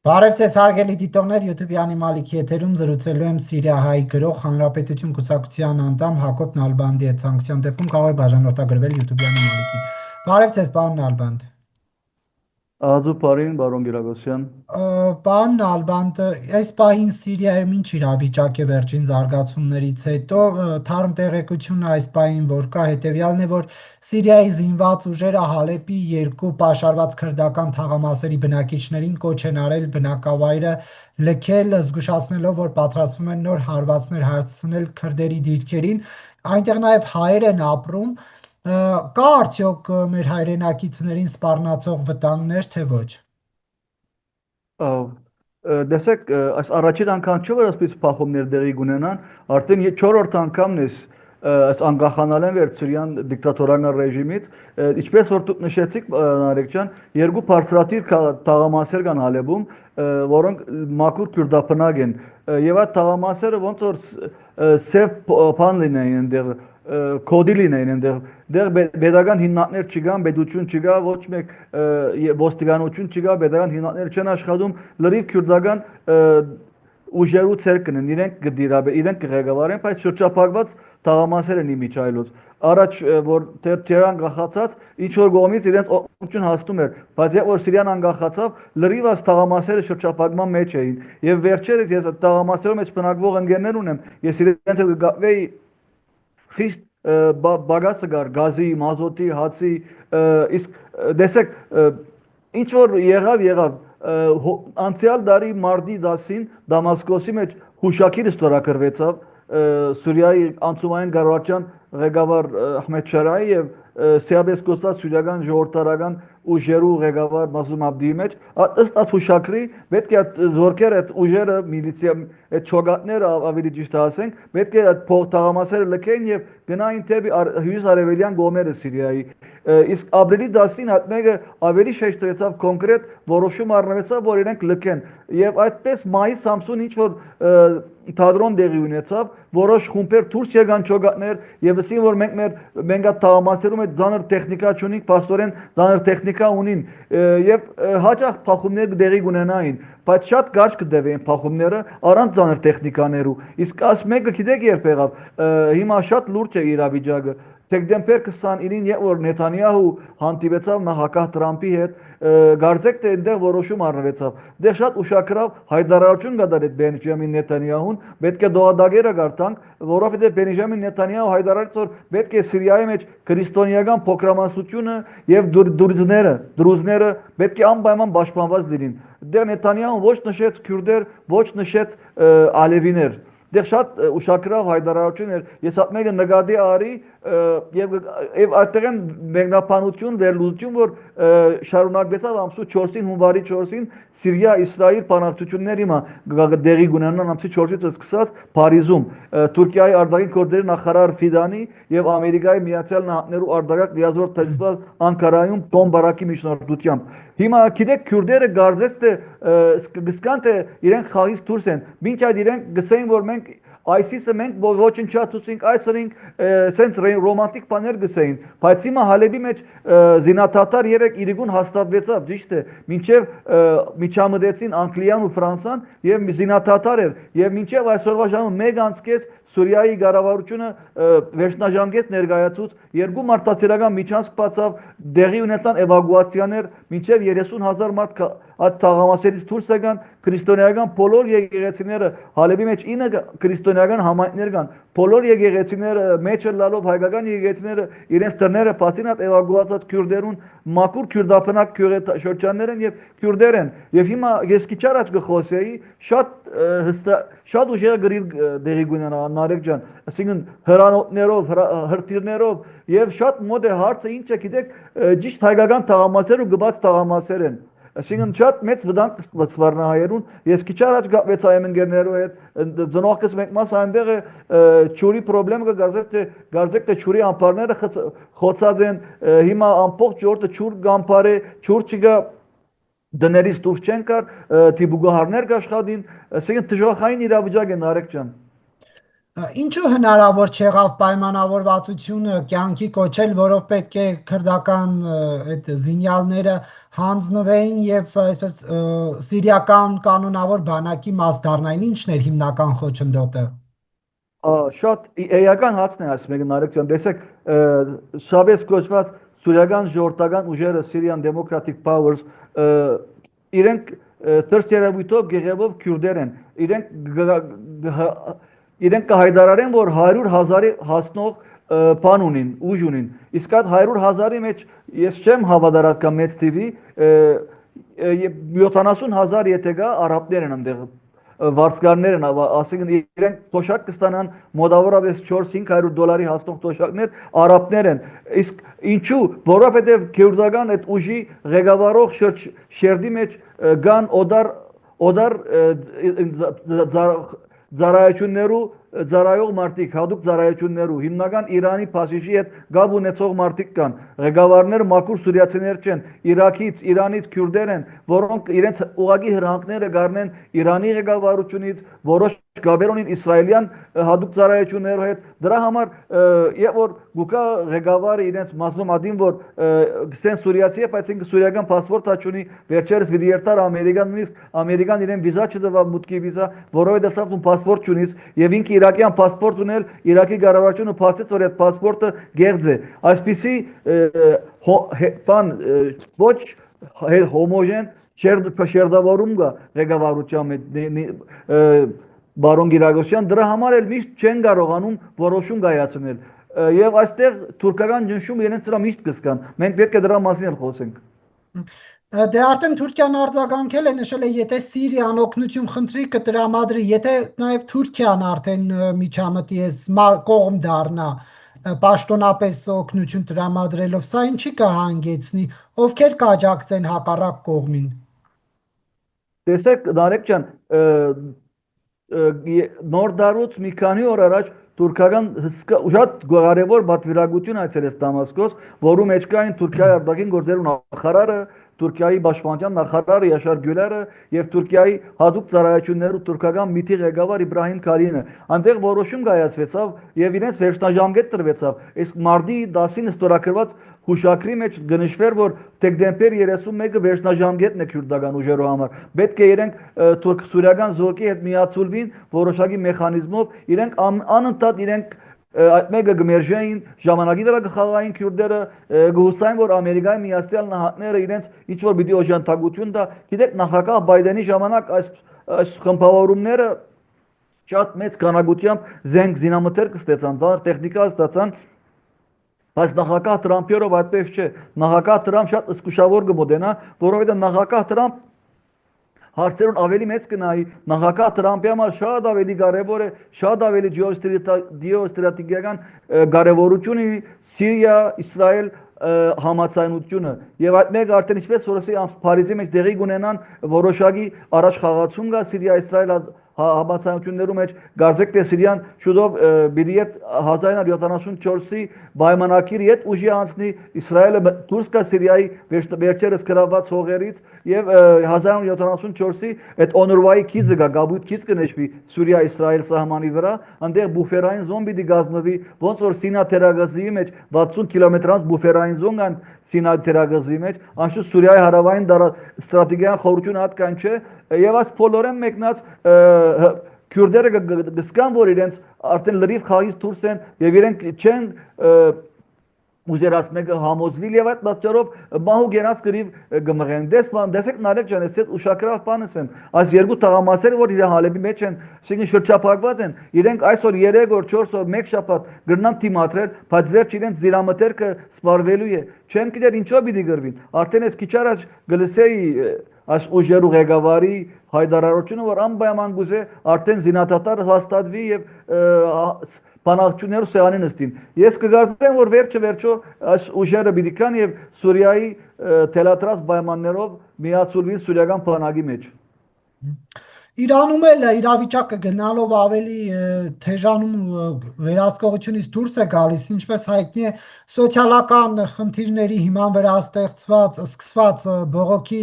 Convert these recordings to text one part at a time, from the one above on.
Բարև ձեզ հարգելի դիտողներ, YouTube-յանի Մալիքի եթերում զրուցելու եմ Սիրիա-հայ գրող Հանրապետություն կուսակցության անդամ Հակոբ Նալբանդի հետ ցանկության դեպքում կարող եք բաժանորդագրվել YouTube-յանի Մալիքին։ Բարև ձեզ, պարոն Նալբանդ։ Աղձու պարին, բարոն Գիրագոսյան։ Պարոն Նալբանդ, այս պահին Սիրիայում ինչ իրավիճակ է վերջին զարգացումներից հետո, թարմ տեղեկությունը այս պահին որ կա հետևյալն է, որ Սիրիայի զինված ուժերը Հալեպի երկու պաշարված քրդական թաղամասերի բնակիչներին կոչ են արել բնակավայրը լքել, զգուշացնելով, որ պատրաստվում են նոր հարվածներ հասցնել քրդերի դիրքերին, այնտեղ նաև հայեր են ապրում, կա արդյոք մեր հայրենակիցներին սպառնացող վտանգներ, թե ոչ։ Դեսեք, այս առաջին անգամ չէ որ ասպես փախումներ դեղի կունենան, արդեն 4-րդ անգամն է այս անկախանալ են վեր Սիրիան դիկտատորական ռեժիմից, ինչպես որ դուք նշեցիք, Նարեկ ջան, երկու բարձրաթիվ թաղամասեր կան Հալեբում, որոնք մաքուր քրդապնակ են, եւ այդ թաղամասերը ոնց որ սև բան լինեն այնտեղ կոդի լինեն այնտեղ դեռ pedagogan հիմնարկներ չկան, պետություն չկա, ոչ մեկ ոստիկանություն չկա, pedagogan հիմնարկներ չեն աշխատում, լրիվ քրդական ուժերու ցերկն են, իրենք կղեկավարեն, բայց շրջափակված թաղամասեր են իմիջայլոց։ Առաջ որ Թերան գախացած ինչ որ գոմից իրենց օգնություն հասնում էր, բայց երբ որ Սիրիան անկախացավ, լրիվ այս թաղամասերը շրջափակման մեջ էին։ Եվ վերջերս ես թաղամասերում մեջ բնակվող ընկերներ ունեմ, ես իրենց հետ գտնվեի խիստ բագասը գար գազի, մազոտի, հացի, իսկ դեսեք ինչ որ եղավ անցյալ դարի մարտի 10-ին Դամասկոսի մեջ հուշակիր ստորագրվեցավ Սուրիայի անցումային կառավարության ղեկավար Ահմեդ Շարայի եւ Սիաբես կոստած սուրիական ժողովրդարական ուժերու ղեկավար Մասում Աբդիի մեջ ըստ այդ հուշակրի պետք է զորքերը այդ ուժերը միլիցիա այդ չոգատները ավելի ճիշտ ասենք պետք է այդ փոխտաղամասերը լքեն եւ գնային թեպի հյուսարևելյան կողմերը Սիրիայի իսկ ապրիլի 10-ին այդ մեկը ավելի շեշտվեցավ կոնկրետ որոշում առնվեցավ որ իրենք լքեն եւ այդպես մայիս ամսուն ինչ որ թադրոն դեղի ունեցավ որոշ խումբեր դուրս եկան չոգատներ եւ ասին որ մենք այդ թաղամասերում այդ ծանր տեխնիկա չունենք փաստորեն ծանր տեխնիկա ունին եւ հաճախ փախումներ դեղի ունենային բայց շատ կարճ կդեվեին փախումները առանց ծանր տեխնիկաներու իսկ աս մեկը գիտեք երբ եղավ հիմա շատ լուրջ է իրավիճակը Դեկտեմբեր 29-ին երբ որ Նեթանյահու հանդիպեցավ նախագահ Տրամփի հետ գարձեք թե այնտեղ որոշում առնվեցավ դեռ շատ ուշագրավ հայտարարություն կդար այդ Բենջամին Նեթանյահուն պետք է դողադագերը գարտանք որովհետեւ Բենջամին Նեթանյահու հայտարարեց որ պետք է Սիրիայի մեջ քրիստոնեական փոքրամասնությունը եւ դրուզները պետք է անպայման պաշտպանված լինին դեռ Նեթանյահուն ոչ նշեց քուրդեր ոչ նշեց ալևիներ Դեռ շատ ուշագրավ հայտարարություն էր ես այդ մեկը նկատի արի եւ այդտեղ են մեկնաբանություն վերլուծություն որ շարունակվեցավ ամսու 4-ին հունվարի 4-ին Սիրիա Իսրայել բանակցությունների հիմա դեղի ունենան ամսի 4-ից սկսած Փարիզում Թուրքիայի արտաքին գործերի նախարար Ֆիդանի եւ Ամերիկայի Միացյալ Նահանգներու արտաքին լիազոր տեսփալ Անկարայում Տոմ Բարակի միջնորդությամբ Հիմա գիտեք քուրդերը գարձեց թե գսկան թե իրենք խաղից դուրս են մինչ այդ իրենք գսեին որ մենք այսիսը մենք ոչնչացուցինք այսօրինք սենց ռոմանտիկ բաներ գսեին բայց հիմա Հալեբի մեջ զինաթաթար 3 իրիկուն հաստատվեցավ ճիշտ է մինչև միջամտեցին Անգլիան ու Ֆրանսան եւ զինաթաթար էր եւ մինչև այսօրվա ժամը 1 անցկես Սուրիայի կառավարությունը վերջնաժամկետ ներկայացուց երկու մարդասիրական միջանցք բացավ դեղի ունեցան էվակուացիաներ մինչև 30,000 մարդ այդ թաղամասերից դուրս եկան քրիստոնեական բոլոր եկեղեցիները Հալեբի մեջ 9 քրիստոնեական համայնքներ կան բոլոր եկեղեցիները մեջը լալով հայկական եկեղեցիները իրենց դռները բացին այդ էվակուացած քյուրդերուն մաքուր քյուրդապնակ շրջաններ են եւ քյուրդեր են եւ հիմա ես քիչ առաջ գխոսեի շատ ուժեղ գրիվ դեղի գունենան Նարեկ ջան այսինքն հրանոթներով հրթիռներով եւ շատ մոտ է հարցը ինչ է գիտեք ճիշտ հայկական թաղամասեր ու գբած թաղամասեր են այսինքն շատ մեծ վտանգ կստվառնա հայերուն ես քիչ առաջ գապվեցա այմ ընկերներու հետ ծնողքս մեկ մաս այնտեղ է ճուրի խնդրեմ գարձեք թե ճուրի ամբարները խոցած են հիմա ամբողջ ժողովուրդը ճուր գամբար է ճուր չկա դներից դուրս չեն կար տիպուգահարներ կաշխատին այսինքն դժոխային իրավիճակ է Նարեկ ջան Ինչու հնարավոր չեղավ պայմանավորվածությունը կյանքի կոչել, որով պետք է քրդական այդ զինյալները հանձնվեին եւ այսպես սիրիական կանոնավոր բանակի մաս դառնային, ինչն էր հիմնական խոչընդոտը։ Շատ էական հացն է այս մեկը նարեկցիան տեսեք շաբես կոչված սուրիական ժողովրդական ուժերը Syrian Democratic Powers իրենք թրս երևույթով գեղևով քյուրդեր են իրենք կհայտարարեն որ 100,000-ի հասնող բան ունին ուժ ունին իսկ այդ 100,000-ի մեջ ես չեմ հավատարական մեծ TV 70,000 եթե գա արաբներ են այնտեղ վարձկաններ են, ասենք իրենք թոշակ կստանան մոտավորապես 400-500 դոլարի հասնող թոշակներ արաբներ են։ Իսկ ինչու, որովհետև քուրդական այդ ուժի ղեկավարող շերտի մեջ կան օդար ծառայություններու ծառայող մարդիկ, հատուկ ծառայություններու հիմնական Իրանի փասիժի հետ գաբ ունեցող մարդիկ կան, ղեկավարներ մաքուր սուրիացիներ չեն, Իրաքից, Իրանից քյուրդեր են, որոնք իրենց ուղագի հրանքները գարնեն Իրանի ղեկավարությունից, որոշ գաբեր ունին իսրայելյան հատուկ ծառայություններով հետ, դրա համար երբ որ գուկա ղեկավարը իրենց մասնում ադին որ գսեն սուրիացի է, բայց ինքը սուրիական պասպորտ աչունի, վերջերս պիտի երթար ամերիկան նույնիսկ ամերիկան իրեն վիզա չտվավ մուտքի վիզա, որովհետև սա պասպորտ չունիս եւ ինքը իրաքյան պասպորտ ունել, Իրաքի կառավարությունը փաստեց որ այդ պասպորտը գեղձ է։ Այսպիսի բան ոչ հոմոգեն շերտավորում կա ղեկավարությամբ Բարոն Գիրագոսյան դրա համար էլ միշտ չեն կարողանում որոշում կայացնել եւ այստեղ թուրքական ճնշումը իրենց դրա միշտ կսկան մենք պետք է դրա մասին էլ խոսենք Դե արդեն Թուրքիան արձագանքել է նշել է եթե Սիրիան օգնություն խնդրի կտրամադրի եթե նաեւ Թուրքիան արդեն միջամտի է կողմ դառնա պաշտոնապես օգնություն տրամադրելով սա ինչի կհանգեցնի ովքեր կաջակցեն հակառակ կողմին Տեսեք Նարեկ ջան նոր դարուց մի քանի օր առաջ թուրքական շատ կարևոր պատվիրակություն այցելեց Դամասկոս, որում մեջ կային Թուրքիայի արտաքին գործերու նախարարը, Թուրքիայի պաշտպանության նախարարը Յաշար Գյուլերը եւ Թուրքիայի հատուկ ծառայություններու թուրքական միտի ղեկավար Իբրահիմ Քալինը։ Այնտեղ որոշում կայացվեցավ եւ իրենց վերջնաժամկետ տրվեցավ։ Իսկ մարտի 10-ին ստորագրված հուշակրի մեջ գնշվեր որ դեկտեմբեր 31-ը վերջնաժամկետն է քյուրդական ուժերու համար։ Պետք է իրենք թուրք-սուրիական զորքի հետ միացուլվին որոշակի մեխանիզմով, իրենք անընդհատ իրենք այդ մեկը գմերժային ժամանակի դրա գխաղային քյուրդերը գուհուսային որ Ամերիկայի Միացյալ Նահանգները իրենց ինչ որ պիտի օժանդակություն տա։ Գիտեք նախագահ Բայդենի ժամանակ այս խմբավորումները շատ մեծ քանակությամբ զենք զինամթերք ստացան, դար տեխնիկա ստացան Բայց նախագահ Տրամփյորով այդպես չէ։ Նախագահ Տրամփ շատ զսկուշավոր կմոտենա, որովհետև նախագահ Տրամփ հարցերուն ավելի մեծ կնայի, նախագահ Տրամփի համար շատ ավելի կարևոր է, շատ ավելի գեոստրատեգիական կարևորություն ունի Սիրիա, Իսրայել համացայնությունը եւ այդ մեկը արդեն ինչպես որսի Փարիզի մեջ դեղի կունենան որոշակի առաջխաղացում կա Սիրիա-Իսրայել համացանություններու մեջ գարձեք թե Սիրիան շուտով բիդի 1974-ի պայմանակիր հետ ուժի անցնի Իսրայելը դուրս կա Սիրիայի վերջերս գրաված հողերից եւ 1974-ի այդ օնորվայի քիզը գա գաբույտ քիզ կնեշվի Սուրիա-Իսրայել սահմանի վրա այնտեղ բուֆերային զոն պիտի գազմվի ոնց որ Սինա թերագազի մեջ 60 կիլոմետրանց բուֆերային զոն կան Սինա թերագազի մեջ անշուշտ Սուրիայի հարավային ստրատեգիական խորհրդությունը հատկան չէ եւ այս բոլորեն մեկնած քյուրդերը գսկան որ իրենց արդեն լրիվ խաղից դուրս են եւ իրենք չեն ուզերած մեկը համոզվիլ եւ այդ պատճառով մահու գերած գրիվ գմղեն դեսեք նարեկ ջան ես ուշակրավ բանս են այս երկու տղամասերը որ իրեն հալեբի մեջ են շինի շրջափակված են իրենք այսօր 3 օր 4 օր 1 շաբաթ գրնան թիմատրել բայց վերջ իրենց զիրամտերքը սպարվելու է չեմ գիտեր ինչով պիտի գրվին արդեն ես քիչ առաջ գլսեի այս ուժերու ղեկավարի հայտարարությունը որ անպայման գուզե արդեն զինադատարը հաստատվի եւ բանակցությունները սեղանի նստին։ Ես կգործեմ որ վերջը այս ուժերը պիտի կան եւ Սուրիայի թելատրած պայմաններով միացուլվին սուրիական բանակի մեջ։ Իրանում էլ իրավիճակը գնալով ավելի թեժանում ու վերահսկողությունից դուրս է գալիս, ինչպես հայտնի է, սոցիալական խնդիրների հիման վրա սկսված բողոքի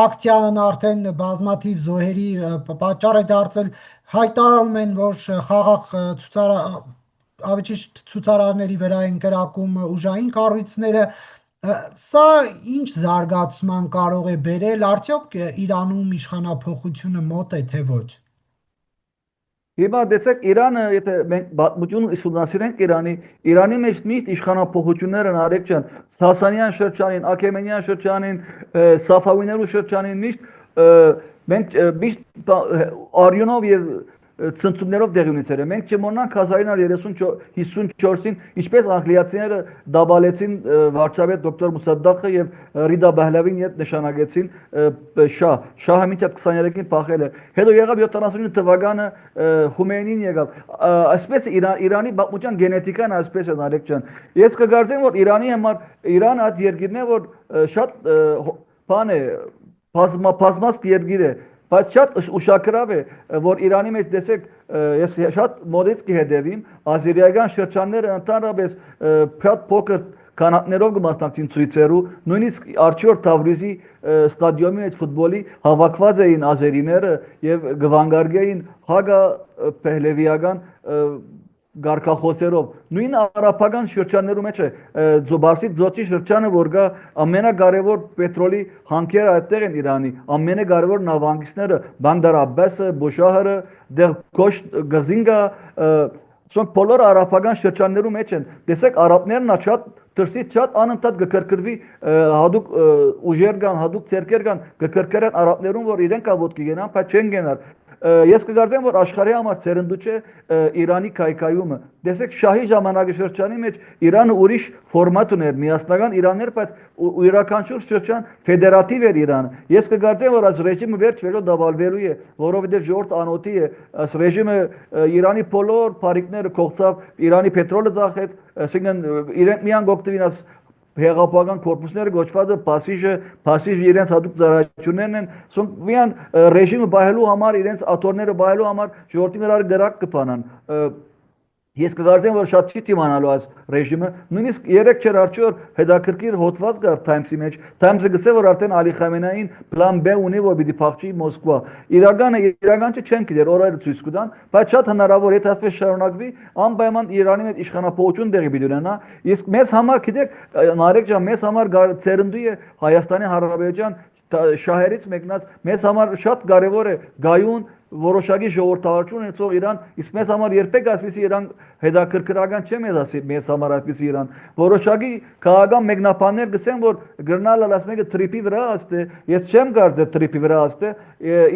ակցիան արդեն բազմաթիվ զոհերի պատճառ է դարձել, հայտարարում են, որ խաղաղ ցուցարարների վրա են կրակում ուժային կառույցները, սա ինչ զարգացման կարող է բերել, արդյոք Իրանում իշխանափոխությունը մոտ է, թե ոչ։ Հիմա դեցեք Իրանը, եթե մենք պատմություն ուսումնասիրենք Իրանի մեջ միշտ իշխանափոխություններ են արել ջան, Սասանյան շրջանին, Աքեմենյան շրջանին, Սաֆավիներու շրջանին մենք միշտ արյունով եւ ցնցումներով դեղի ունեցել է։ Մենք չմոռանանք 1954-ին ինչպես անգլիացիները դաբալեցին վարչապետ դոկտոր Մուսադդախը եւ Ռիդա Բահլավին իդ նշանակեցին շահը մինչև 23-ին փախել է։ Հետո եղավ 79 թվականը Խումեյնին եկավ։ Այսպես Իրանի բաղմուջան գենետիկան այսպես է Նարեկ ջան։ Ես կգարձեմ որ Իրանի համար Իրանը այդ երկիրն է որ շատ բան է բազմազգ երկիր է բայց շատ ուշագրավ է որ Իրանի մեջ տեսեք ես շատ մոդից կհետևիմ ազերիական շրջանները ընդհանրապես շատ փոքր կանատներով կմասնակցին ցույցերու նույնիսկ Արչիոր Թավրիզի ստադիոմի մեջ ֆուտբոլի հավաքված էին ազերիները եւ գվանգարգեին Հագա Պեհլևիական գարկախոսերով նույն արաբական շրջաններում մեջ է Զոբարսի ձոճի շրջանը որ կա ամենակարևոր պետրոլի հանքերը այդտեղ են Իրանի ամենակարևոր նավանգիչները Բանդար Աբբասը Բուշահրը դեղ Կոշ Գազինգա Սոնք բոլոր արաբական շրջաններում մեջ են տեսեք արաբներն շատ դրսից շատ անընդհատ կկրկրվի հadoop ուժեր կան հadoop ցերկեր կան կկրկրեն արաբներուն որ իրենք ավոտ կգենան բայց չեն գնալ Ես կգարձեմ, որ աշխարհի համար ցերնդու չէ Իրանի կայքայումը։ Տեսեք շահի ժամանակի շրջանի մեջ Իրանը ուրիշ ֆորմատ ուներ, միասնական Իրաններ, բայց յուրաքանչյուր շրջան ֆեդերատիվ էր Իրանը։ Ես կգարձեմ, որ այս ռեժիմը վերջ վերո դավալվելու է, որովհետև ժողովուրդ անօթի է, այս ռեժիմը Իրանի բոլոր բարիկները կողծավ, Իրանի պետրոլը ծախեց, այսինքն իրենք միան գոկտվին այս հեղափոխական կորպուսները գոչվածը փասիժ իրենց հատուկ ծառայություններն են սոնք միան ռեժիմը բայելու համար իրենց աթորները բայելու համար ժողովրդին իրար դրակ կփանան Ես կգարձեմ որ շատ չի իմանալու այս ռեժիմը նույնիսկ 3-4 արդյոք հետաքրքիր հոդված կար Times-ի մեջ Times-ը գծե որ արդեն Ալի Խամենեին պլան B ունի որ պիտի փախչի Մոսկվա իրական չեն գիտեր օրերը ցույց կտան բայց շատ հնարավոր է եթե այսպես շարունակվի անպայման Իրանի մեջ իշխանապահություն տեղի պիտի ունենա իսկ մեզ համար գիտեք Նարեկ ջան մեզ համար ցերնդու է Հայաստանի Հանրապետության շահերից մեկնած մեզ համար շատ կարևոր է գայուն որոշակի ժողովրդավարություն ունեցող Իրան, իսկ մեզ համար երբեք այսպեսի Իրան հետաքրքրական չէ մեզ համար այսպեսի Իրան։ Որոշակի քաղաքական մեկնաբաններ գսեն, որ գրնալը ասում եք տրիպի վրա աստ է, ես չեմ կարծել տրիպի վրա աստ է,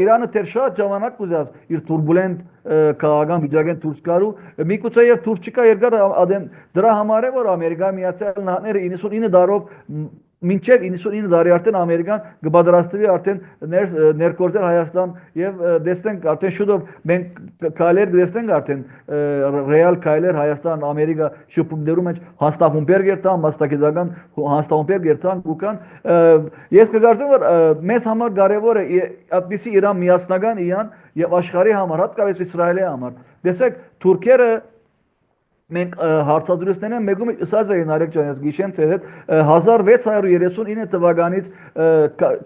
Իրանը դեռ շատ ժամանակ կուզավ իր турբուլենտ քաղաքական վիճակեն դուրս գալու, միգուցե եւ Թուրքիա երկար դրա համար է որ Ամերիկայի Միացյալ Նահանգները 99 դարով Մինչև 99 տարի արդեն Ամերիկան կպատրաստվի արդեն ներկործել Հայաստան եւ դեսնենք արդեն շուտով մենք քայլեր դեսնենք արդեն ռեալ քայլեր Հայաստան Ամերիկա շփումներում մեջ հաստատումներ գերտան մասնակցական հաստատումներ գերտան ուկան ես կգարձեմ որ մեզ համար կարեւոր է այդպիսի Իրան միասնական Իրան եւ աշխարհի համար հատկապես Իսրայելի համար դեսեք թուրքերը մենք հարցադրությունները մեկում ասած էին Արեկ ջան, ես գիշեմ ցեր հետ 1639 թվականից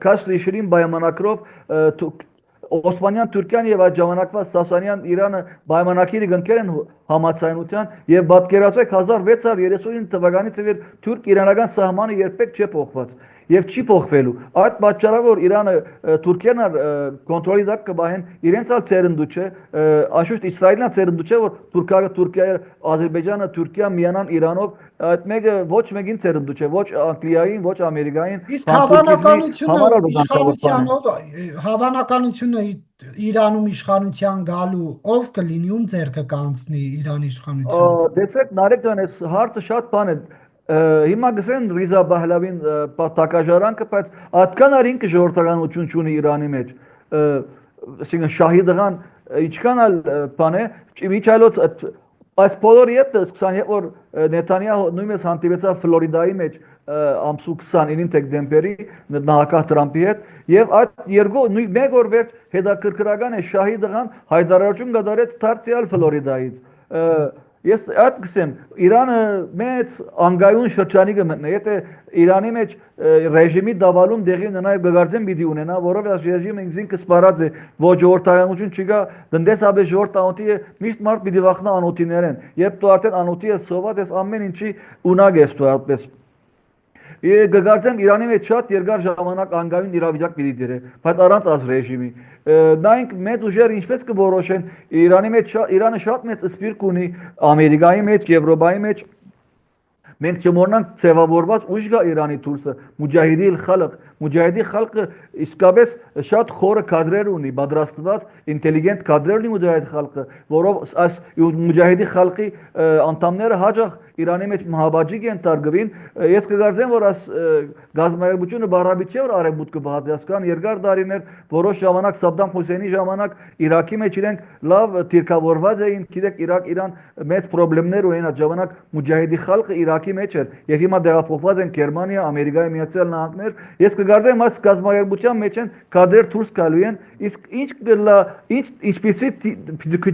Քաշրիշրին պայմանակրով Օսմանյան Թուրքիան եւ այդ ժամանակվա Սասանյան Իրանը պայմանակիրը գնքել են համացայնության եւ պատկերացրեք 1639 թվականից ի վեր թուրք-իրանական սահմանը երբեք չի փոխված եւ չի փոխվելու այդ պատճառով որ Իրանը Թուրքիան կոնտրոլի տակ կբահեն իրենց ալ ցերնդու չէ աշուտ Իսրայելն ցերնդու չէ որ Թուրքիա Ադրբեջանը Թուրքիա միանան Իրանով այդ մեկը ոչ մեկին ցերնդու չէ ոչ Անգլիային ոչ Ամերիկային իսկ հավանականությունը Իրանում իշխանության գալու ով կլինի ում ձեռքը կանցնի Իրանի իշխանությունը Տեսեք Նարեկ ջան այս հարցը շատ բան է Հիմա գսեն Ռիզա Բահլավին տակաժարանքը, բայց այդքան արինք ժողովրդականություն չունի Իրանի մեջ։ Այսինքն շահի դղան ինչքան ալ բան է, միջայլոց Այս բոլորի հետ սկսան երբ որ Նեթանյահը նույնպես հանդիպեցավ Ֆլորիդայի մեջ ամսու 29-ին դեկտեմբերի նախագահ Տրամփի հետ եւ այդ երկու մեկ օր վերջ հետաքրքրական է շահի դղան հայտարարություն կատարեց դարձյալ Ֆլորիդայից ես այդ գսեմ Իրանը մեծ անգայուն շրջանի կմտնի եթե Իրանի մեջ ռեժիմի դավալում դեղի ունենա եւ գարձեն պիտի ունենա որովհետեւ ռեժիմը ինքնին կսպարած է ոչ ժողովրդականություն չկա դնդեսաբե ժողովրդանոցի է միշտ մարդ պիտի վախնա անոթիներեն երբ դու արդեն անոթի ես սոված ես ամեն ինչի ունակ ես դու այդպես Գգարձեմ Իրանի մեջ շատ երկար ժամանակ անգայուն իրավիճակ պիտի դրե, բայց առանց այս ռեժիմի։ Նայենք մեծ ուժեր ինչպես կորոշեն Իրանի մեջ Իրանը շատ մեծ սպիրտ ունի Ամերիկայի մեջ, Եվրոպայի մեջ մենք չմոռանանք ձևավորված ուժ կա Իրանի դուրսը Մուջահիդի խալկը իսկապես շատ խորը կադրեր ունի պատրաստված ինտելիգենտ կադրեր ունի Մուջահիդ խալկը որով այս Մուջահիդի խալկի անդամները հաջող Իրանի մեջ մահաբաժիկ են տարգվին ես կգարձեմ որ այս գազམ་այրությունը բառաբիջ չէ որ արևմուտքը բացասական երկար տարիներ որոշ ժամանակ Սադամ Հուսեյնի ժամանակ Իրաքի մեջ իրենք լավ դիրքավորված էին գիտեք Իրան մեծ խնդիրներ ունեն այդ ժամանակ Մուջահիդի խալկը Իրաքի մեջ էր եւ հիմա դեղափոխված են Գերմանիա Ամերիկայի Միացյալ Նահանգներ ես կգարձեմ այս գազམ་այրության մեջ են կադրեր դուրս գալու են իսկ ինչպիսի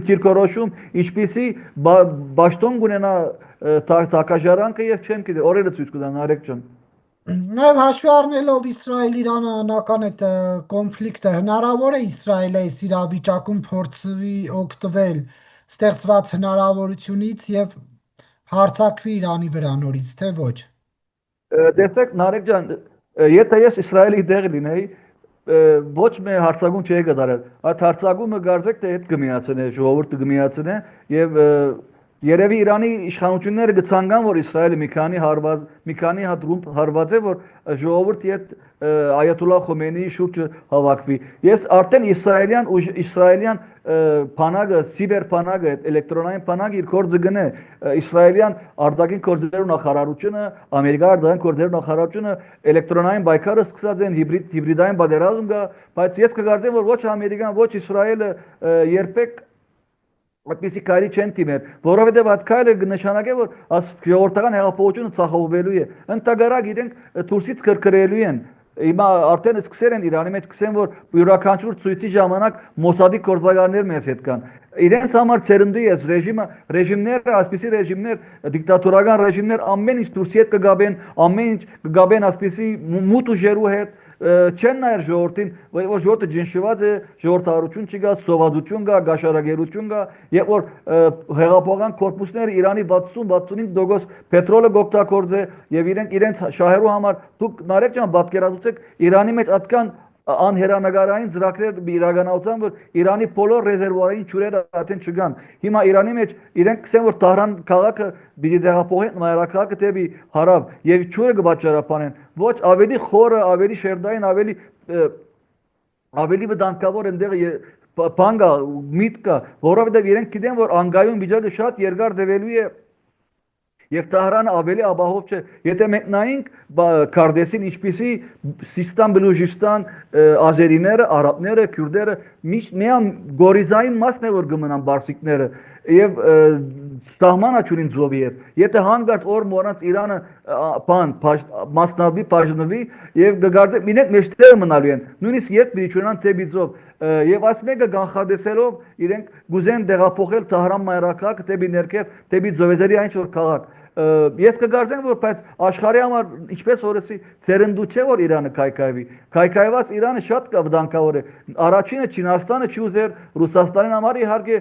դիրքորոշում ինչպիսի ճաշտոն կունենա Տակաժարանքը եւ չեմ գիտե օրերը ցույց կտան Արեկ ջան Նաև հաշվի առնելով Իսրայել-Իրանական այդ կոնֆլիկտը հնարավոր է Իսրայելը այս իրավիճակում փորձի օգտվել ստեղծված հնարավորությունից եւ հարձակվի Իրանի վրա նորից թե ոչ Տեսեք Նարեկ ջան եթե ես Իսրայելի դեղ լինեի ոչ մի հարձակում չէի կատարել այդ հարձակումը գարձեք թե հետ կմիացնե ժողովուրդը կմիացնե եւ Երևի Իրանի իշխանությունները կցանկան որ Իսրայելը մի քանի հատ ռումբ հարված է որ ժողովրդի հետ Այաթոլլահ Խոմեյնիի շուրջը հավաքվի ես արդեն իսրայելյան բանակը սիբեր բանակը էլեկտրոնային բանակը իր գործը գնե իսրայելյան արտաքին գործերի նախարարությունը ամերիկայի արտաքին գործերի նախարարությունը էլեկտրոնային պայքարը սկսած են հիբրիդային պատերազմ կա բայց ես կգարձեմ որ ոչ ամերիկան ոչ իսրայելը երբեք Այդպիսի քայլի չեն դիմել, որովհետև այդ քայլը կնշանակե, որ այս ժողովրդական հեղափոխությունը ցախողվելու է։ Ընդհանրակ իրենք դուրսից կրկրելու են։ Հիմա արդեն սկսել են Իրանի մեջ սկսեն, որ յուրաքանչյուր ցույցի ժամանակ Մոսադի գործակալներ մեզ հետ կան։ Իրենց համար ծերնդի է ռեժիմները, այսպիսի ռեժիմներ, դիկտատորական ռեժիմներ ամեն ինչ դուրսի հետ կգաբեն, ամեն ինչ կգաբեն այսպիսի մութ ուժերու հետ չեն նայր ժողովրդին, որ ժողովուրդը ջնշված է, ժողովրդարություն չկա, սովազություն կա, գաշարագերություն կա, երբ որ հեղափոխական կորպուսները Իրանի 60-65% պետրոլը գօգտագործե եւ իրենց շահերու համար դուք Նարեկ ջան պատկերացուցեք Իրանի մեջ այդքան անհերանագարային ծրագրեր իրականացան որ Իրանի բոլոր ռեզերվուարային ջուրերը արդեն չկան հիմա Իրանի մեջ իրենք կսեն որ Տահրան քաղաքը պիտի դեղափոխեն մայրաքաղաքը դեպի հարավ եւ ջուրը կբաճարապանեն ոչ ավելի խորը ավելի շերտային ավելի վտանգավոր են դեղը բանկա միտքա որովհետեւ իրենք գիտեն որ անգայուն վիճակը շատ երկար տևելու է Եվ Տահրանը ավելի ապահով չէ։ Եթե մենք նայենք Քարդեսին ինչպիսի Սիստան, Բլուջիստան, ազերիները, արաբները, քյուրդերը միան գորիզային մասն է որ կմնան բարսիկները եւ սահմանա չունին ձովի հետ։ Եթե հանգարց օր մորանց Իրանը մասնավի բաժնվի եւ գգարձե մինեք մեջտեղ մնալու են։ Նույնիսկ երբ դիչունան թեպի ձով եւ այս մեկը կանխադեսելով իրենք գուզեն դեղափոխել Տահրան մայրաքաղաք դեպի ներքև դեպի Զովեզերի այն որ քաղաք Ես կգարձեմ որ բայց աշխարհի համար ինչպես որսի ցերնդու չէ որ Իրանը քայքայվի քայքայված Իրանը շատ վտանգավոր է առաջինը Չինաստանը չի ուզեր Ռուսաստանին համար իհարկե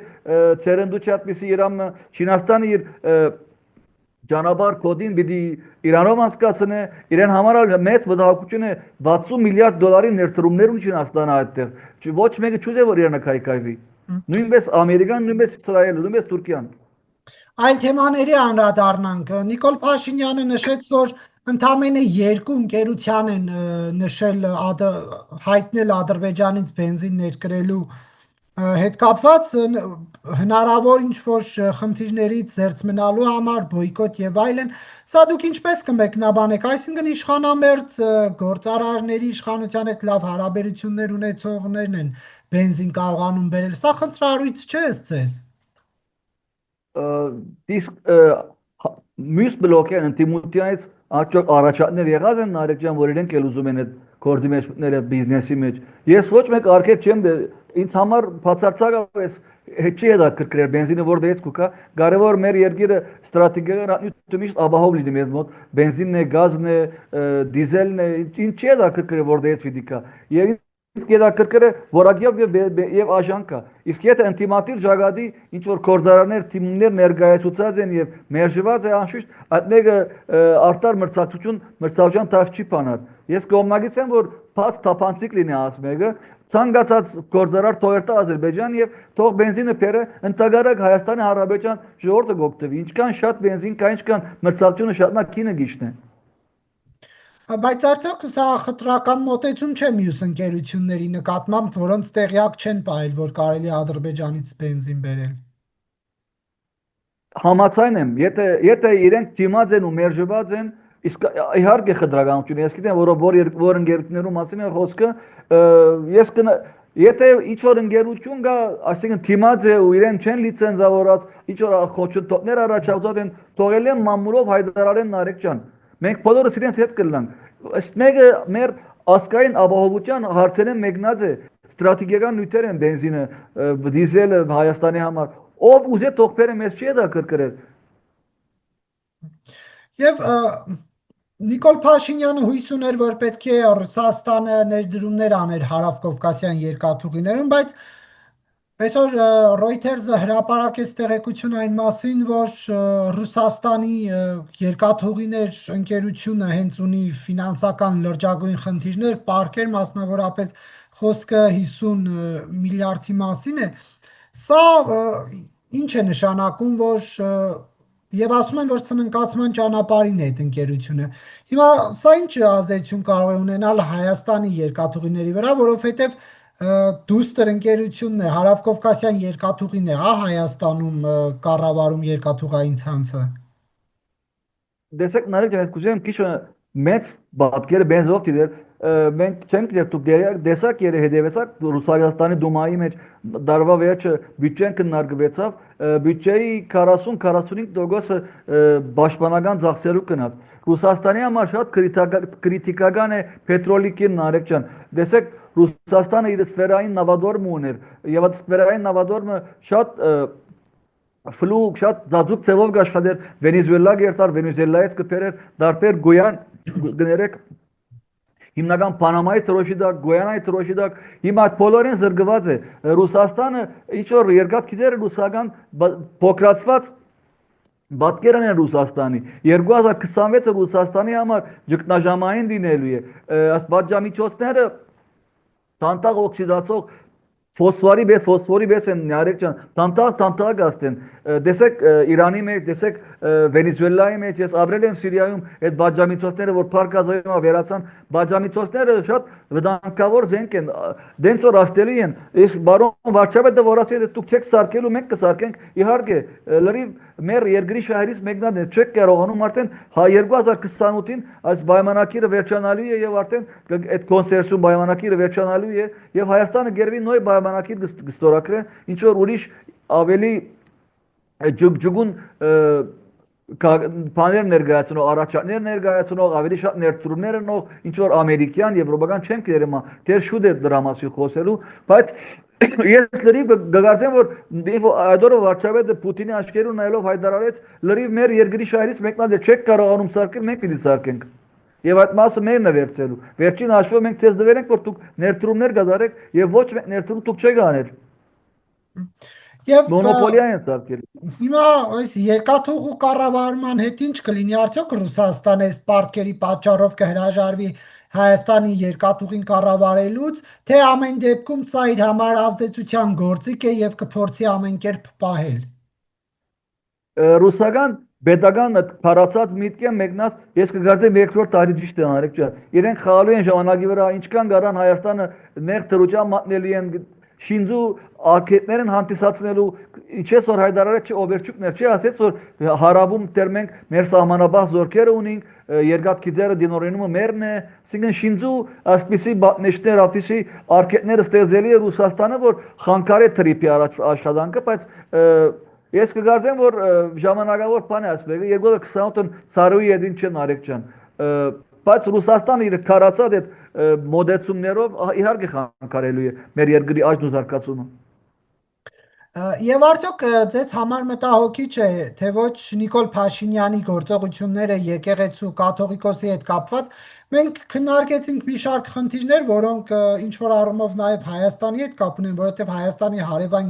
ցերնդու չէ այդպեսի Իրանը Չինաստանը իր ճանապարհ կոդին պիտի Իրանով անցկացնե իրեն համար մեծ վտանգություն է 60 միլիարդ դոլարի ներդրումներ ունի Չինաստանը այդտեղ ոչ մեկը չուզե որ Իրանը քայքայվի նույնպես Ամերիկան նույնպես Իսրայելը նույնպես Թուրքիան Այլ թեմաների անդրադառնանք Նիկոլ Փաշինյանը նշեց որ ընդամենը երկու ընկերության են նշել հայտնել Ադրբեջանից բենզին ներկրելու հետ կապված հնարավոր ինչ որ խնդիրներից զերծ մնալու համար բոյկոտ եւ այլն սա դուք ինչպես կմեկնաբանեք այսինքն իշխանամերձ գործարարների իշխանության հետ լավ հարաբերություններ ունեցողներն են բենզին կարողանում բերել սա խնդրառույց չէ ձեզ իսկ մյուս բլոկերն ընդդիմությանից աճող առաջատներ եղած են Նարեկ ջան, որ իրենք էլ ուզում են այդ գործի մեջ մտնել բիզնեսի մեջ։ Ես ոչ մեկ արկետ չեմ ինձ համար բացարձակ է չի հետաքրքրել բենզինը որտեղից կուքա կարևոր մեր երկիրը ստրատեգիական առնիթ միշտ ապահով լինի մեզ մոտ բենզինն է գազն է դիզելն է ինչ չի հետաքրքրել որտեղից պիտի կա եւ ինձ հետաքրքրել որակյալ եւ աժանկա իսկ եթե ինտիմատիվ ժագադի ինչ որ կորզարաններ թիմներ ներկայացուցած են եւ մերժված է անշուշտ այդ մեկը արտար մրցակցության տակ չի բանալ ես կողմնակից եմ որ բաց թափանցիկ լինի ասմեգը ցանկացած գործարար թողերտա Ադրբեջան եւ թող բենզինը փերը ընդհանրակ Հայաստանի Հանրապետության ժողովուրդը գոկտվի ինչքան շատ բենզին կա ինչքան մրցակցությունը շատ մակինը գիշն է Բայց արդյոք սա խտրական մոտեցում չէ մյուս ընկերությունների նկատմամբ, որոնց տեղյակ չեն պահել, որ կարելի է Ադրբեջանից բենզին բերել։ Համաձայն եմ, եթե իրենք դիմաց են ու մերժված են, իսկ իհարկե խտրականություն, ես գիտեմ, որ ընկերություններում մասին է խոսքը, եթե ինչ որ ընկերություն կա, այսինքն դիմաց է ու իրեն չեն լիցենզավորած, ինչ որ խոչընդոտներ առաջացած են, թողել են մամուլով հայտարարեն Նարեկ ջան։ Մենք բոլորս իրենց հետ կլանք։ Ըստ մեկը մեր ասկային ապահովության հարցերեն մեկնած է ստրատեգիական նյութեր են բենզինը, դիզելը Հայաստանի համար։ Ով ուզե թողբերը մեզ չի հետաքրքրել։ Եվ Նիկոլ Փաշինյանը հույս ուներ, որ պետք է Ռուսաստանը ներդրումներ աներ հարավկովկասյան երկաթուղիներում, բայց այսօր Reuters-ը հրապարակեց տեղեկություն այն մասին, որ Ռուսաստանի երկաթուղիներ ընկերությունը հենց ունի ֆինանսական լրջագույն խնդիրներ, պարկեր, մասնավորապես խոսքը 50 միլիարդի մասին է։ Սա ինչ է նշանակում, որ Եվ ասում են, որ սննկացման ճանապարհին է այդ ընկերությունը։ Հիմա սա ինչ ազդեցություն կարող է ունենալ Հայաստանի երկաթուղիների վրա, որովհետև դուստր ընկերությունն է, հարավկովկասյան երկաթուղին է, հա, Հայաստանում կառավարում երկաթուղային ցանցը։ Դեսեք նարեկ ջան, կուզեմ քիչ մեծ բատկերը բենզով դիտել, մենք չենք դեպտուկ դեսակ երե հետևեցակ Ռուսաստանի դումայի մեջ դարվա վերջը բյուջեն քննարկվեցավ, բյուջեի 40-45%-ը պաշտպանական ծախսերու գնաց։ Ռուսաստանի համար շատ քրիտիկական է պետրոլիկին Նարեկ ջան։ Դեսեք Ռուսաստանը իր սֆերային նավադորմ ուներ, եւ այդ սֆերային նավադորմը շատ ֆլուկ շատ ծածուկ ծևով աշխատեր Վենեսուելա գերտար Վենեսուելայից կփերեր դարբեր գոյան գներեք հիմնական Պանամայի տրոշի դակ գոյանայի տրոշի դակ հիմա բոլորին զրկված է Ռուսաստանը ինչ որ երկաթգիծերը ռուսական փոքրացված բատկերն են Ռուսաստանի 2026-ը Ռուսաստանի համար ճգնաժամային լինելու է այս բաժամիջոցները տանտաղ օքսիդացող ֆոսֆորի բես են Նարեկ ջան, տանտաղ գաստեն, դեսեք Իրանի մեջ, դեսեք Վենեսուելայի մեջ, ես ապրել եմ Սիրիայում, այդ բաժամիջոցները, որ Փարքազոյում վերացան, բաժամիջոցները շատ վտանգավոր զենք են, դենց որ աստելի են, ես բարոն վարչապետը որ ասել է դուք չեք սարքելու, մենք կսարքենք, իհարկե, լրիվ մեր երկրի շահերից մեկն է, չեք կարողանում արդեն 2028-ին այս պայմանակիրը վերջանալու է եւ արդեն այդ կոնսերսիոն պայմանակիրը վերջանալու է եւ Հայաստանը գերվի նույն պայմանակիր կստորակրե ինչ որ ուրիշ ավելի ջուգուն բաներ ներկայացնող առաջարկներ ներկայացնող ավելի շատ ներդրումներ ունող ինչ որ ամերիկյան եվրոպական չեմ կերեմ դեր շուտ է դրա մասին խոսելու բայց ես լրիվ գարցեմ որ այդօր վարչապետը Պուտինի աչքերուն նայելով հայտարարեց լրիվ մեր երկրի շահերից մեկն է չեք կարողանում սարքել մենք պիտի սարքենք եւ այդ մասը մերն է վերցելու վերջին հաշվով մենք ցեզ դվերենք որ դուք ներդրումներ կատարեք եւ ոչ մեկ ներդրում դուք չեք անել Եվ մոնոպոլիա են սարքել հիմա այս երկաթուղու կառավարման հետ ինչ կլինի արդյոք Ռուսաստանը այս պարտքերի պատճառով կհրաժարվի Հայաստանի երկաթուղին կառավարելուց թե ամեն դեպքում սա իր համար ազդեցության գործիք է եւ կփորձի ամեն կերպ պահել Ռուսական Պետական փարացած միտքը մեկնած ես կգործեմ երկրորդ տարի ճիշտ է Նարեկ ջան իրենք խաղալու են ժամանակի վրա ինչքան գարան Հայաստանը նեղ դրության մատնելի են շինձու արկետներն հանդիսացնելու ինչես որ հայտարարեց օվերչուկներ չի ասեց որ հարավում դեռ մենք մեր սահմանաբար զորքերը ունենք երկաթգիծերը դինորինումը մերն է ասինքն շինձու ասպիսի բատնեշներ ասպիսի արկետները ստեղծելի է Ռուսաստանը որ խանգարե տրիպի առաջ աշխատանքը բայց Ես կգարձեմ, որ ժամանակավոր բան է ասվել, 2028-ն սարուի եդին չեն արեք ջան։ Բայց Ռուսաստանը իր քարացած այդ մոդեցումներով իհարկե խանգարելու է մեր երկրի աճն ու զարգացումը։ Եվ արդյոք ձեզ համար մտահոգիչ է, թե ոչ Նիկոլ Փաշինյանի գործողությունները եկեղեցու կաթողիկոսի հետ կապված, մենք քննարկեցինք մի շարք խնդիրներ, որոնք ինչ որ առումով նաև Հայաստանի հետ կապ ունեն, որովհետև Հայաստանի հարևան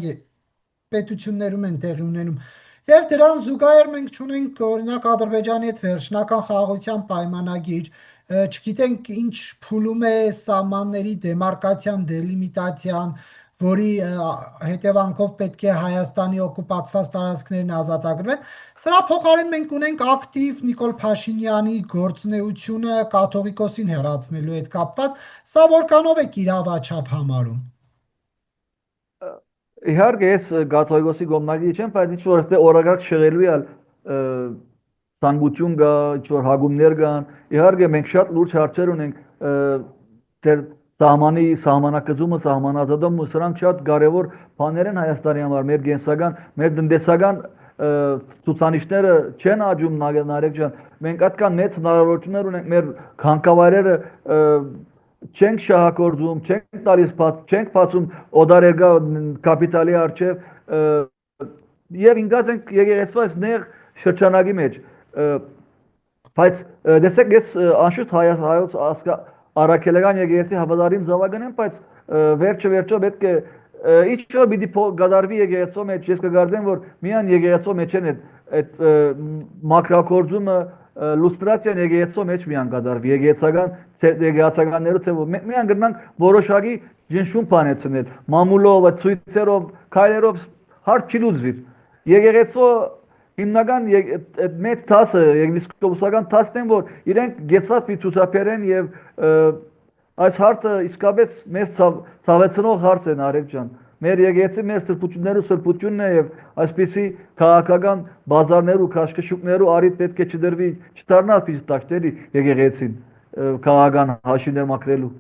պետություններում են տեղի ունենում։ Եվ դրան զուգահեռ մենք ունենք օրինակ Ադրբեջանի հետ վերջնական խաղաղության պայմանագիր, չգիտենք ինչ փուլում է սահմանների դեմարկացիան, դելիմիտացիան, որի հետևանքով պետք է Հայաստանի օկուպացված տարածքներն ազատագրվեն։ Սրա փոխարեն մենք ունենք ակտիվ Նիկոլ Փաշինյանի գործունեությունը կաթողիկոսին հեռացնելու հետ կապված, սա որքանով է իրավաչափ համարում։ Իհարկե ես կաթողիկոսի կողմնակի չեմ, բայց ինչ որ այստեղ օրակարգ շեղելու է ցանկություն կա, ինչ որ հագումներ կան։ Իհարկե մենք շատ լուրջ հարցեր ունենք դեր սահմանակցումը, սահմանազատումը, սրանք շատ կարևոր բաներ են Հայաստանի համար, մեր կենսական, մեր տնտեսական ցուցանիշները չեն աճում նարեկ ջան։ Մենք այդքան մեծ հնարավորություններ ունենք մեր հանքավայրերը չենք շահագործում, չենք տալիս չենք բացում օդարերգա կապիտալի արչև եւ ինքած ենք եկեղեցված նեղ շրջանագի մեջ բայց դեսեք ես անշուշտ հայոց առաքելական եկեղեցի հավատարիմ զավակն եմ, բայց վերջը պետք է ինչ որ պիտի գդարվի եկեղեցու մեջ, ես կգարձեմ, որ միան եկեղեցու մեջ են այդ մակրագործումը լուստրացիան եկեղեցու մեջ միան գդարվի, եկեղեցականները ցեվով միան գտնանք որոշակի ջնշում բանեցնել, մամուլով, ցույցերով, քայլերով հարց չի լուծվի։ Եկեղեցու հիմնական մեծ տասը եկեղեցական տասն են, որ իրենք գեցված պիտուցապերեն եւ այս հարցը իսկապես մեծ ցավեցնող հարց է Նարեկ ջան։ Մեր եկեղեցի մեր սրբությունն է եւ այսպիսի քաղաքական բազարներ ու քաշքշուկներու արիտ պետք է չդրվի, չդառնա պիտի տաշտերի եկեղեցին քաղաքական հաշիվներ մաքրելու։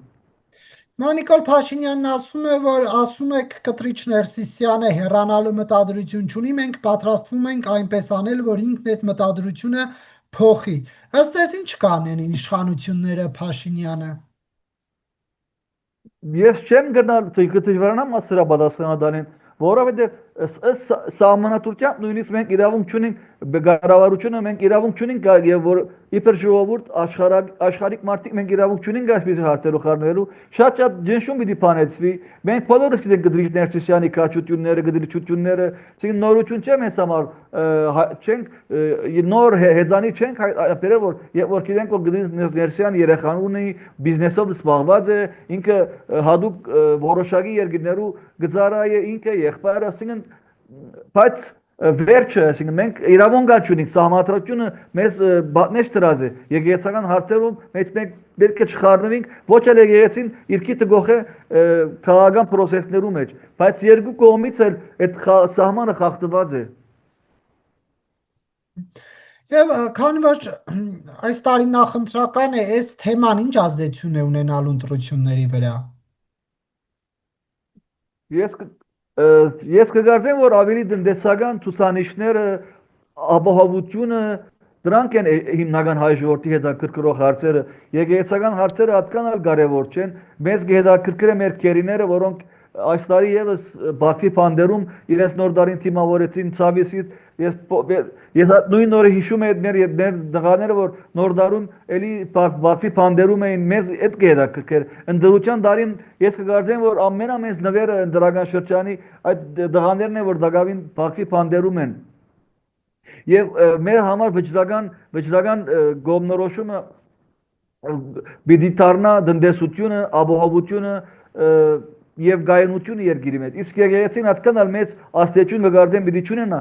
Նիկոլ Փաշինյանն ասում է, որ ասում եք կտրիչ Ներսիսյանը հեռանալու մտադրություն չունի, մենք պատրաստվում ենք այնպես անել, որ ինքն այդ մտադրությունը փոխի։ Ըստ ձեզ ինչ կանեն իշխանությունները Փաշինյանը։ Ես չեմ գնալ դժվարանամ ասրա պատասխանատանին, որովհետև սահմանադրությամբ նույնիսկ մենք իրավունք չունենք կառավարությունը մենք իրավունք չունենք եւ որ իբր ժողովուրդ աշխարհիկ մարդիկ մենք իրավունք չունենք այսպիսի հարցերով խառնվելու շատ ջնշում պիտի բանեցվի մենք բոլորս գիտենք Գդրիչ Ներսիսյանի քաչությունները գդրիչությունները ցին նորություն չէ մեզ համար չենք նոր հեծանի չենք բերել որ գիտենք որ Գդրիչ Ներսիսյանը երեխան ունի բիզնեսով զբաղված է ինքը հadoop որոշակի երկրներու գծարայ է ինքը եղբայրը ասին բայց վերջը, այսինքն մենք իրավունք չունենք, սահմանադրությունը մեզ բատնեջ դրած է, եկեղեցական հարցերում մենք պետք է չխառնվենք, ոչ էլ եկեղեցին իր քիթը գողե քաղաքական process-ներու մեջ, բայց երկու կողմից էլ այդ սահմանը խախտված է։ Եվ քանի որ այս տարի նախընտրական է, այս թեման ինչ ազդեցություն է ունենալու ընտրությունների վրա։ Ես կգարձեմ, որ ավելի տնտեսական ցուցանիշները, ապահովությունը դրանք են հիմնական հայ ժողովրդի հետաքրքրող հարցերը։ Եկեղեցական հարցերը հատկան էլ կարևոր չեն։ Մեզ կհետաքրքրե մեր քերիները, որոնք այս տարի եւս Բաքվի փանդերում իրենց նոր դարին թիմավորեցին ցավիսից ես նույն օրը հիշում եմ մեր դղաները որ նոր դարում էլի Բաքվի փանդերում էին մեզ այդ կհետաքրքր ընդդրության դարին ես կգարձեմ որ ամենամեծ նվերը ընդրական շրջանի այդ դղաներն են որ դակավին Բաքվի փանդերում են եւ մեր համար վճռական գոմնորոշումը պիտի դառնա տնտեսությունը ապահովությունը եւ գայունությունը երկրի մեջ իսկ եկեղեցին հատկանալ մեծ աստեցություն կգարձեմ պիտի չունենա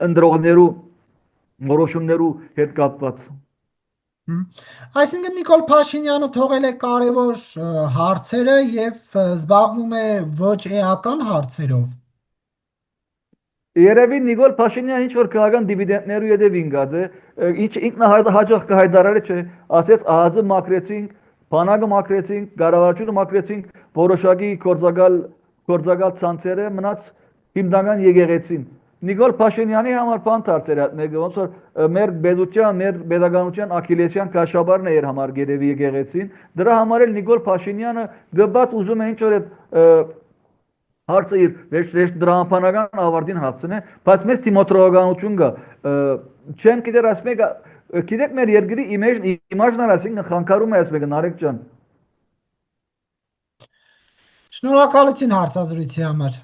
ընդրողներու որոշումներու հետ կապված Այսինքն Նիկոլ Փաշինյանը թողել է կարևոր հարցերը եւ զբաղվում է ոչ էական հարցերով Երևի Նիկոլ Փաշինյանը ինչ որ քաղաքական դիվիդենդներու յետևին գած է ինքնահաջող կհայտարարել չէ ասեց ԱԱԶ-ը մակրեցինք բանակը մակրեցինք կառավարությունը մակրեցինք որոշակի կորզակալ ցանցերը մնաց հիմնական եկեղեցին Նիկոլ Փաշինյանի համար բան դարձել է մեկը ոնց որ մեր բեդության, մեր pedagogian ակիլեսյան քաշաբարն է իր համար գերեվի եկեղեցին։ Դրա համար էլ Նիկոլ Փաշինյանը գբած ուզում է ինչ որ հարցը իր վերջ դրամապանական ավարտին հասցնե, բայց մեծ թիմոտրողականություն կա։ Չեմ գիտեր ասում եք գիտեք մեր երկրի իմաժն ասինքն խանգարում է ասում եք Նարեկ ջան։ Շնորհակալություն հարցազրույցի համար։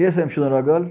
Ես եմ շնորհակալ։